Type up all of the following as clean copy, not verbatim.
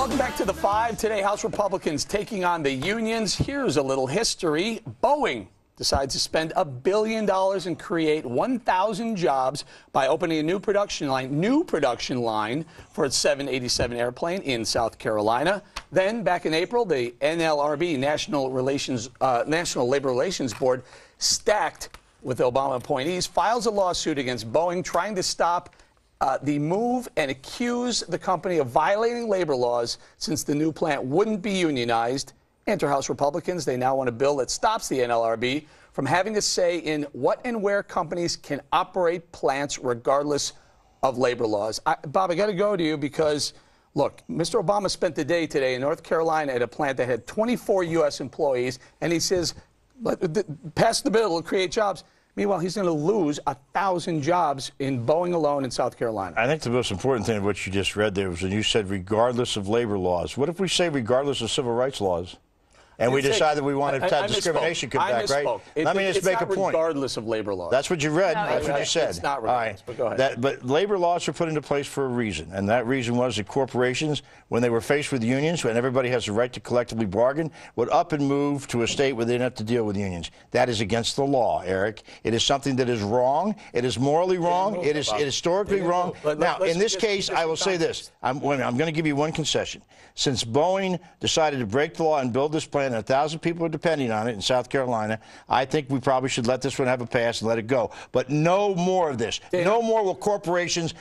Welcome back to The Five. Today, House Republicans taking on the unions. Here's a little history. Boeing decides to spend $1 billion and create 1,000 jobs by opening a new production line for its 787 airplane in South Carolina. Then, back in April, the NLRB, National Labor Relations Board, stacked with Obama appointees, files a lawsuit against Boeing trying to stop the move and accuse the company of violating labor laws since the new plant wouldn't be unionized. Enter House Republicans. They now want a bill that stops the NLRB from having a say in what and where companies can operate plants regardless of labor laws. Bob, I got to go to you because, look, Mr. Obama spent the day today in North Carolina at a plant that had 24 U.S. employees, and he says, pass the bill, it'll create jobs. Meanwhile, he's going to lose 1,000 jobs in Boeing alone in South Carolina. I think the most important thing of what you just read there was when you said regardless of labor laws. What if we say regardless of civil rights laws? And we decide that we want to have discrimination come back, right? Let me just make a point. Regardless of labor laws. That's what you read. No, that's what you said. It's not regardless, but go ahead. But labor laws were put into place for a reason, and that reason was that corporations, when they were faced with unions, when everybody has the right to collectively bargain, would up and move to a state where they didn't have to deal with unions. That is against the law, Eric. It is something that is wrong. It is morally wrong. It is historically wrong. Now, in this case, I will say this. I'm going to give you one concession. Since Boeing decided to break the law and build this plant, and 1,000 people are depending on it in South Carolina, I think we probably should let this one have a pass and let it go. But no more of this. No more will corporations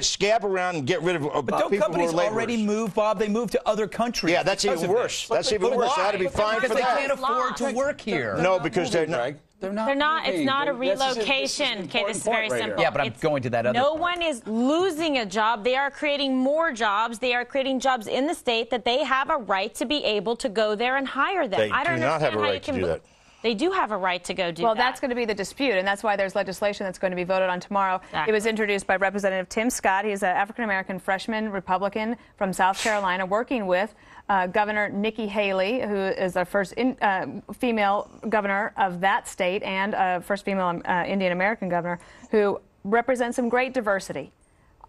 scab around and get rid of people who are laborers. But don't companies already move, Bob? They move to other countries. Yeah, that's even worse. That's even worse. They ought to be fined for that. Because they can't afford to work here. No, because they're not. They're not. It's not a relocation. Okay, this is very simple. Yeah, but I'm going to that other No part. one is losing a job. They are creating more jobs. They are creating jobs in the state that they have a right to be able to go there and hire them. They do not have a right to do that. They do have a right to go do that. Well, that's going to be the dispute, and that's why there's legislation that's going to be voted on tomorrow. Exactly. It was introduced by Representative Tim Scott. He's an African-American freshman Republican from South Carolina, working with Governor Nikki Haley, who is the first female governor of that state and first female Indian-American governor, who represents some great diversity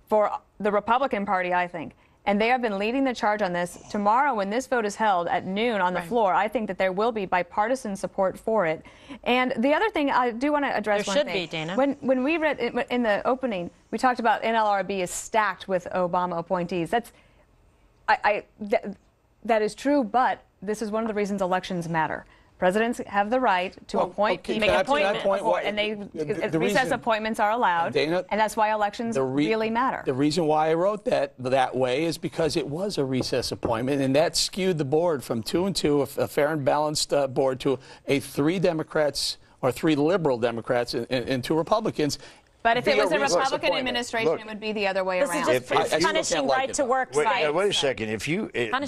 for the Republican Party, I think. And they have been leading the charge on this. Tomorrow, when this vote is held at noon on the floor, I think that there will be bipartisan support for it. And the other thing I do want to address there one should thing. be, Dana. When we read in the opening, we talked about NLRB is stacked with Obama appointees. That is true, but this is one of the reasons elections matter. Presidents have the right to appoint people, make appointments, and recess appointments are allowed, Dana, and that's why elections really matter. The reason why I wrote that way is because it was a recess appointment, and that skewed the board from 2 and 2, a fair and balanced board, to a 3 Democrats or 3 liberal Democrats and 2 Republicans. But if it was a Republican administration, it would be the other way around. This is just punishing right-to-work sites. Wait a second.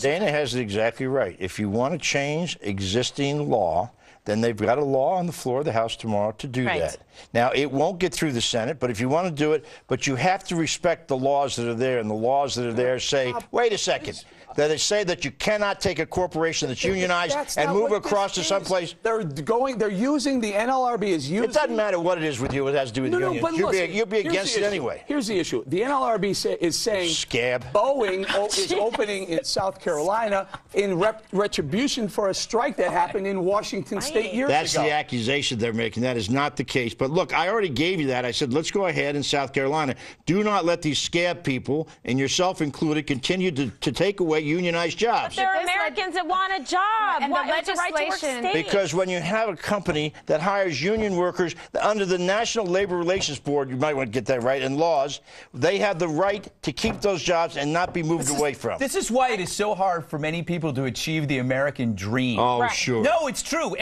Dana has it exactly right. If you want to change existing law, then they've got a law on the floor of the House tomorrow to do that. Now, it won't get through the Senate, but if you want to do it, but you have to respect the laws that are there, and the laws that are there say, wait a second, that they say that you cannot take a corporation that's unionized and move across to someplace. They're using the NLRB as using. It doesn't matter what it is with you. It has to do with the unions. You'll be against it anyway. Here's the issue. The NLRB is saying Boeing is opening in South Carolina in retribution for a strike that happened in Washington State years ago. That's the accusation they're making. That is not the case. But look, I already gave you that. I said, let's go ahead in South Carolina. Do not let these scab people, and yourself included, continue to take away unionized jobs. But there are Americans that want a job. And the legislation, because when you have a company that hires union workers under the National Labor Relations Board, you might want to get that right, and laws, they have the right to keep those jobs and not be moved away from. This is why it is so hard for many people to achieve the American dream. Oh, sure. No, it's true.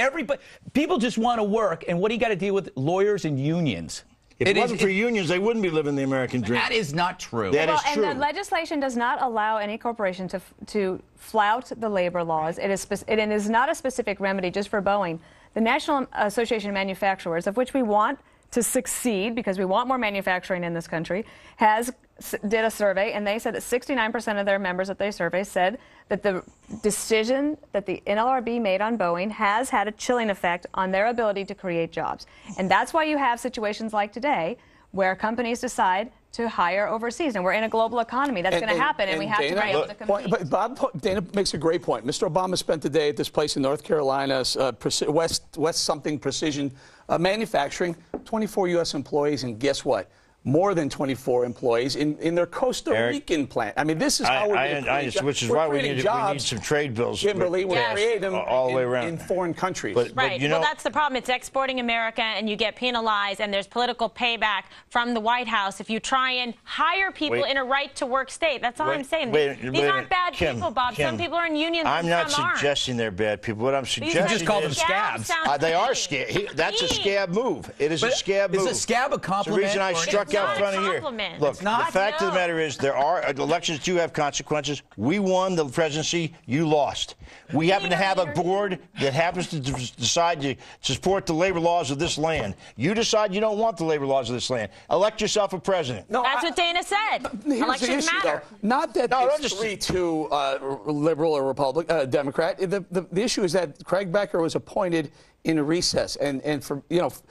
People just want to work, and what do you got to deal with? Lawyers and unions. If it wasn't for unions, they wouldn't be living the American dream. That is not true. That is true. And the legislation does not allow any corporation to flout the labor laws. It is not a specific remedy just for Boeing. The National Association of Manufacturers, of which we want to succeed because we want more manufacturing in this country, did a survey, and they said that 69% of their members that they surveyed said that the decision that the NLRB made on Boeing has had a chilling effect on their ability to create jobs. And that's why you have situations like today where companies decide to hire overseas. And we're in a global economy. That's going to happen, and we have to be able to compete. But Bob, Dana makes a great point. Mr. Obama spent the day at this place in North Carolina, West something Precision Manufacturing, 24 U.S. employees, and guess what? More than 24 employees in their Costa Rican plant. I mean, this is how we're going to create jobs. Which is why we need some trade bills. Kimberly, we create them all the way around in foreign countries. Right. Well, that's the problem. It's exporting America, and you get penalized, and there's political payback from the White House if you try and hire people in a right-to-work state. That's all I'm saying. These aren't bad people, Bob. Some people are in unions. I'm not suggesting they're bad people. What I'm suggesting is just call them scabs. They are scab. That's a scab move. It is a scab move. Is a scab a compliment? It's the reason I struck out front of here. Look, the fact of the matter is there are elections do have consequences. We won the presidency. You lost. We happen to have a board that happens to decide to support the labor laws of this land. You decide you don't want the labor laws of this land. Elect yourself a president. No, that's what Dana said. Elections matter. Not that it's 3-2 liberal or Democrat. The issue is that Craig Becker was appointed in a recess, and for a board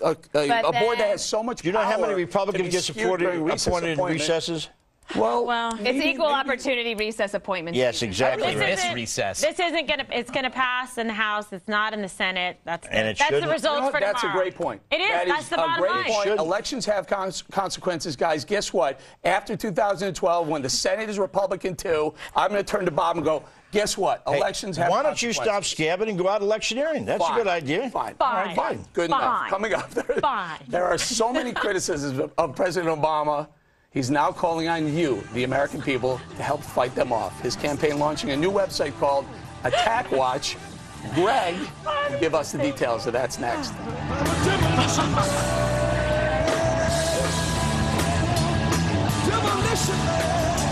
that has so much power. Do you know how many Republicans get appointed in recesses? Well, it's equal opportunity recess appointments. Yes, exactly. This recess. This isn't going to. It's going to pass in the House. It's not in the Senate. That's the results for tomorrow. That's a great point. It is. That's the bottom line. Point. Elections have consequences, guys. Guess what? After 2012, when the Senate is Republican too, I'm going to turn to Bob and go, guess what? Elections have consequences. Why don't you stop scabbing and go out electioneering? That's a good idea. Fine. Fine. Good enough. Coming up, there are so many criticisms of President Obama. He's now calling on you, the American people, to help fight them off. His campaign launching a new website called Attack Watch. Greg will give us the details of that's next. Demolition!